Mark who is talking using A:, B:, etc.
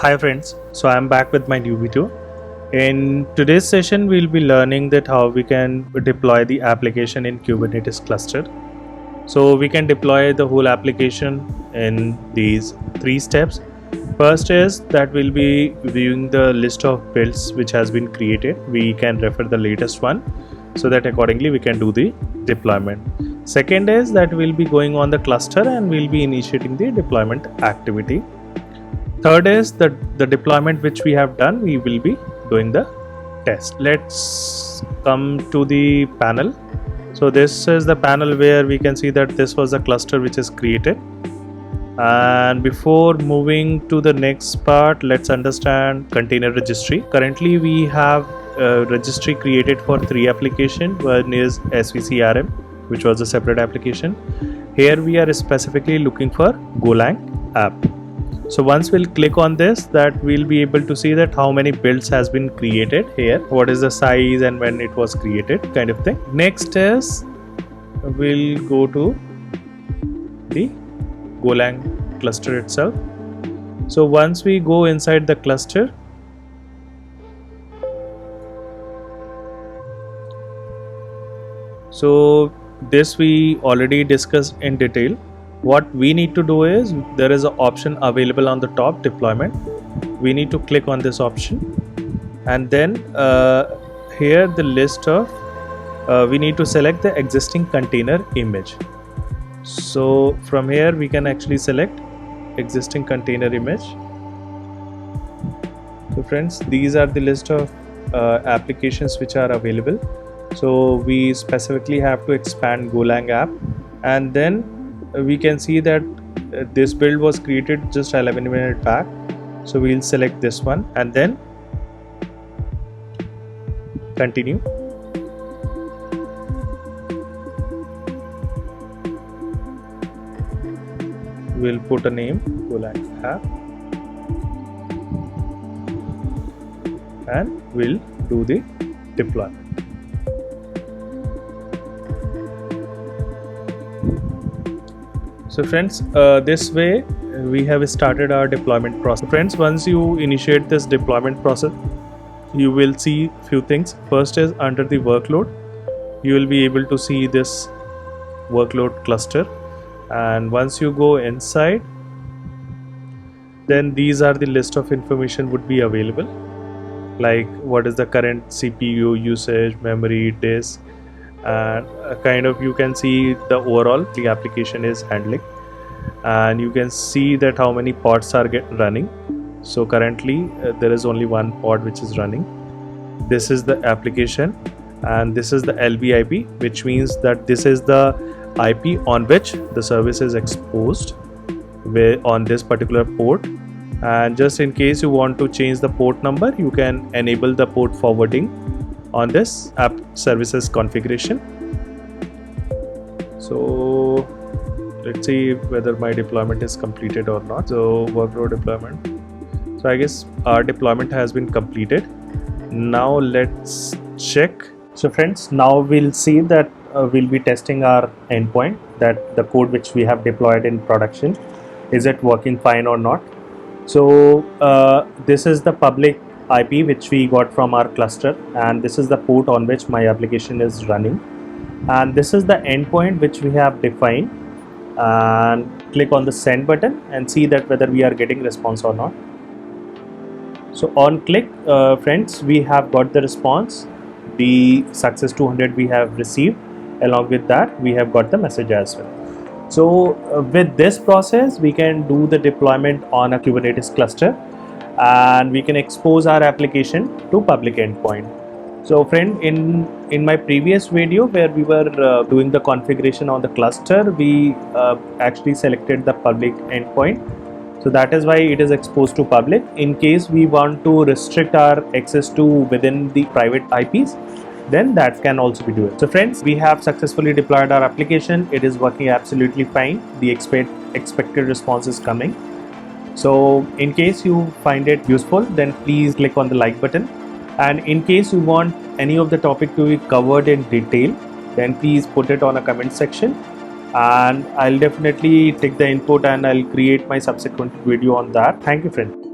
A: Hi friends, so I'm back with my new video. In today's session we'll be learning that how we can deploy the application in Kubernetes cluster. So we can deploy the whole application in these three steps. First is that we'll be viewing the list of builds which has been created. We can refer the latest one so that accordingly we can do the deployment. Second is that we'll be going on the cluster and we'll be initiating the deployment activity. Third is the deployment which we have done, we will be doing the test. Let's come to the panel. So this is the panel where we can see that this was the cluster which is created. And before moving to the next part, let's understand container registry. Currently we have a registry created for three applications. One is SVCRM, which was a separate application. Here we are specifically looking for Golang app. So once we'll click on this, that we'll be able to see that how many builds has been created here, what is the size and when it was created, kind of thing. Next is we'll go to the Golang cluster itself. So once we go inside the cluster, so this we already discussed in detail. What we need to do is, there is an option available on the top, deployment. We need to click on this option, and then here the list of we need to select the existing container image. So from here we can actually select existing container image. So friends, these are the list of applications which are available. So we specifically have to expand Golang app, and then we can see that this build was created just 11 minutes back. So we'll select this one and then continue. We'll put a name, Golang app, and we'll do the deployment. So friends, this way we have started our deployment process. Friends, once you initiate this deployment process, you will see few things. First is under the workload, you will be able to see this workload cluster, and once you go inside, then these are the list of information would be available, like what is the current CPU usage, memory, disk, and kind of you can see the overall the application is handling, and you can see that how many pods are running. So currently there is only one pod which is running. This is the application, and this is the LBIP, which means that this is the IP on which the service is exposed on this particular port. And just in case you want to change the port number, you can enable the port forwarding on this app services configuration. So let's see whether my deployment is completed or not. So workload deployment. So I guess our deployment has been completed. Now let's check. So friends, now we'll see that we'll be testing our endpoint, that the code which we have deployed in production, is it working fine or not. So this is the public IP which we got from our cluster, and this is the port on which my application is running, and this is the endpoint which we have defined. And click on the send button and see that whether we are getting response or not. So on click, friends, we have got the response. The success 200 we have received. Along with that, we have got the message as well. So with this process, we can do the deployment on a Kubernetes cluster, and we can expose our application to public endpoint. So friend, in my previous video where we were doing the configuration on the cluster, we actually selected the public endpoint. So that is why it is exposed to public. In case we want to restrict our access to within the private IPs, then that can also be doing. So friends, we have successfully deployed our application. It is working absolutely fine. The expected response is coming. So in case you find it useful, then please click on the like button, and in case you want any of the topic to be covered in detail, then please put it on a comment section, and I'll definitely take the input and I'll create my subsequent video on that. Thank you friend.